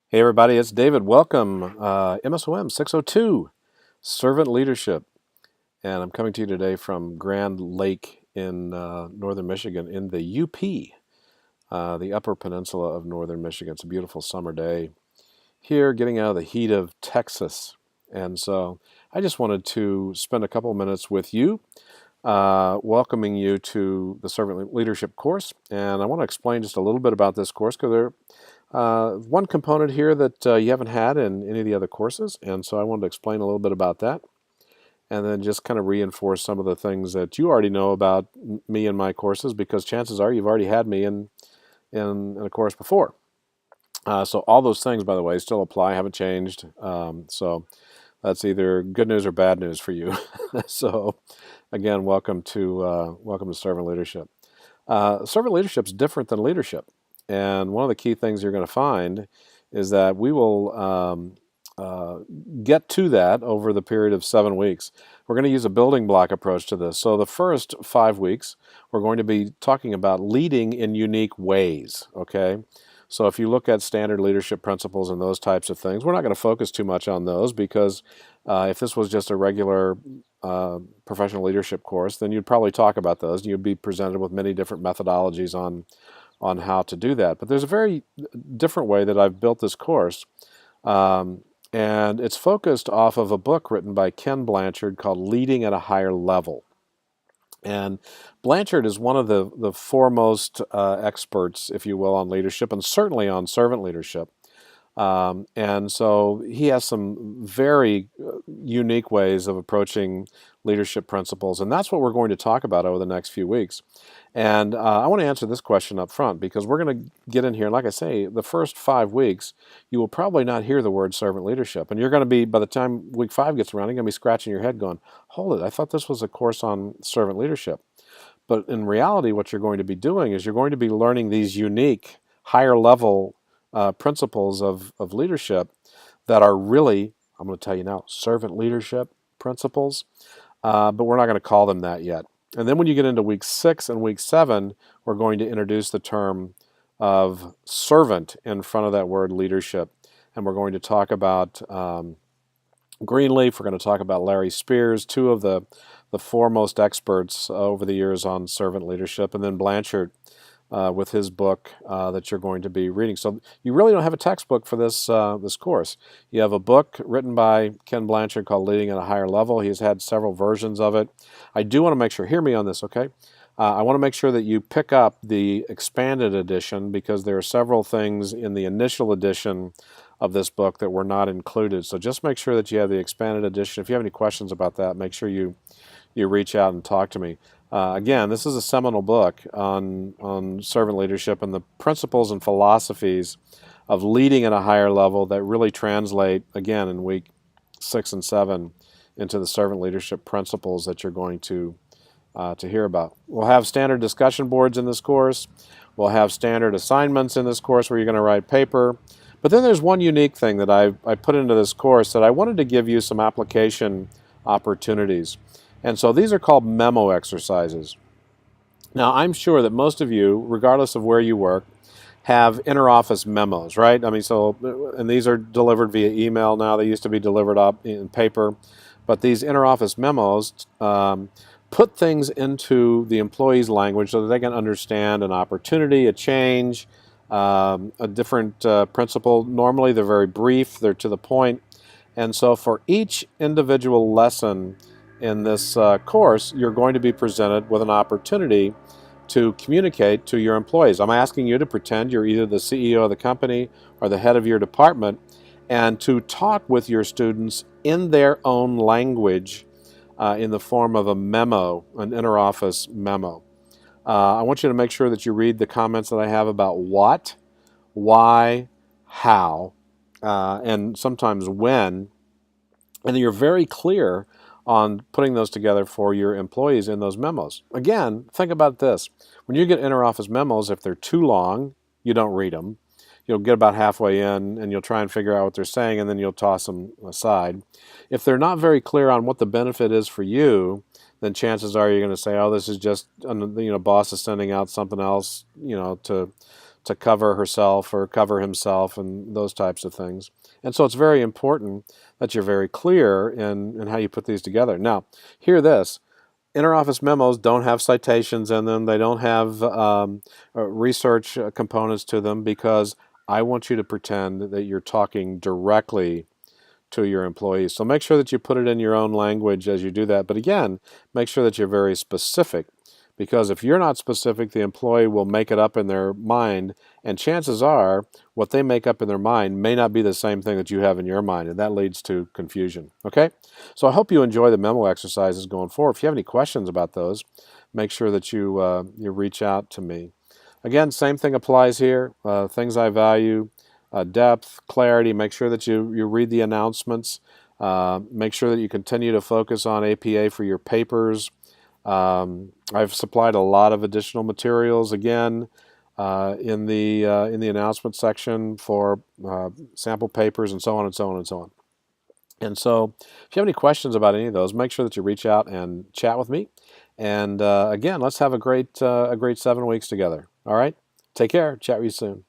Hey everybody, it's David. Welcome, MSOM 602, Servant Leadership. And I'm coming to you today from Grand Lake in northern Michigan in the UP, the Upper Peninsula of northern Michigan. It's a beautiful summer day here, getting out of the heat of Texas. And so I just wanted to spend a couple of minutes with you, welcoming you to the Servant Leadership course. And I want to explain just a little bit about this course because one component here that you haven't had in any of the other courses, and so I wanted to explain a little bit about that, and then just kind of reinforce some of the things that you already know about me and my courses, because chances are you've already had me in a course before. So all those things, by the way, still apply, haven't changed. So that's either good news or bad news for you. So again, welcome to Servant Leadership. Servant leadership is different than leadership. And one of the key things you're going to find is that we will get to that over the period of 7 weeks. We're going to use a building block approach to this. So the first 5 weeks, we're going to be talking about leading in unique ways, okay? So if you look at standard leadership principles and those types of things, we're not going to focus too much on those because if this was just a regular professional leadership course, then you'd probably talk about those and you'd be presented with many different methodologies on how to do that. But there's a very different way that I've built this course, and it's focused off of a book written by Ken Blanchard called Leading at a Higher Level. And Blanchard is one of the foremost experts, if you will, on leadership, and certainly on servant leadership. And so he has some very unique ways of approaching leadership principles, and that's what we're going to talk about over the next few weeks. And I want to answer this question up front because we're going to get in here, and like I say, the first 5 weeks, you will probably not hear the word servant leadership. And you're going to be, by the time week 5 gets around, you're going to be scratching your head going, hold it, I thought this was a course on servant leadership. But in reality, what you're going to be doing is you're going to be learning these unique, higher level principles of leadership that are really, I'm going to tell you now, servant leadership principles, but we're not going to call them that yet. And then when you get into week 6 and week 7, we're going to introduce the term of servant in front of that word leadership. And we're going to talk about Greenleaf, we're going to talk about Larry Spears, two of the foremost experts over the years on servant leadership, and then Blanchard with his book that you're going to be reading. So you really don't have a textbook for this course. You have a book written by Ken Blanchard called Leading at a Higher Level. He's had several versions of it. I do want to make sure, hear me on this, okay? I want to make sure that you pick up the expanded edition because there are several things in the initial edition of this book that were not included. So just make sure that you have the expanded edition. If you have any questions about that, make sure you reach out and talk to me. Again, this is a seminal book on servant leadership and the principles and philosophies of leading at a higher level that really translate, again, in week 6 and 7 into the servant leadership principles that you're going to hear about. We'll have standard discussion boards in this course. We'll have standard assignments in this course where you're going to write paper. But then there's one unique thing that I put into this course that I wanted to give you some application opportunities. And so these are called memo exercises. Now, I'm sure that most of you, regardless of where you work, have interoffice memos, right? I mean, and these are delivered via email now. They used to be delivered up in paper. But these interoffice memos put things into the employee's language so that they can understand an opportunity, a change, a different principle. Normally, they're very brief. They're to the point. And so for each individual lesson in this course, you're going to be presented with an opportunity to communicate to your employees. I'm asking you to pretend you're either the CEO of the company or the head of your department and to talk with your students in their own language in the form of a memo, an interoffice memo. I want you to make sure that you read the comments that I have about what, why, how, and sometimes when, and you're very clear on putting those together for your employees in those memos. Again, think about this. When you get interoffice memos, if they're too long, you don't read them. You'll get about halfway in and you'll try and figure out what they're saying and then you'll toss them aside. If they're not very clear on what the benefit is for you, then chances are you're going to say, oh, this is just, boss is sending out something else, to to cover herself or cover himself and those types of things. And so it's very important that you're very clear in how you put these together. Now, hear this. Interoffice memos don't have citations in them. They don't have research components to them because I want you to pretend that you're talking directly to your employees. So make sure that you put it in your own language as you do that. But again, make sure that you're very specific, because if you're not specific, the employee will make it up in their mind, and chances are what they make up in their mind may not be the same thing that you have in your mind, and that leads to confusion. Okay? So I hope you enjoy the memo exercises going forward. If you have any questions about those, make sure that you reach out to me. Again, same thing applies here. Things I value, depth, clarity. Make sure that you read the announcements. Make sure that you continue to focus on APA for your papers. I've supplied a lot of additional materials again in the announcement section for sample papers and so on and so on and so on. And so if you have any questions about any of those, make sure that you reach out and chat with me. And again, let's have a great 7 weeks together. All right? Take care. Chat with you soon.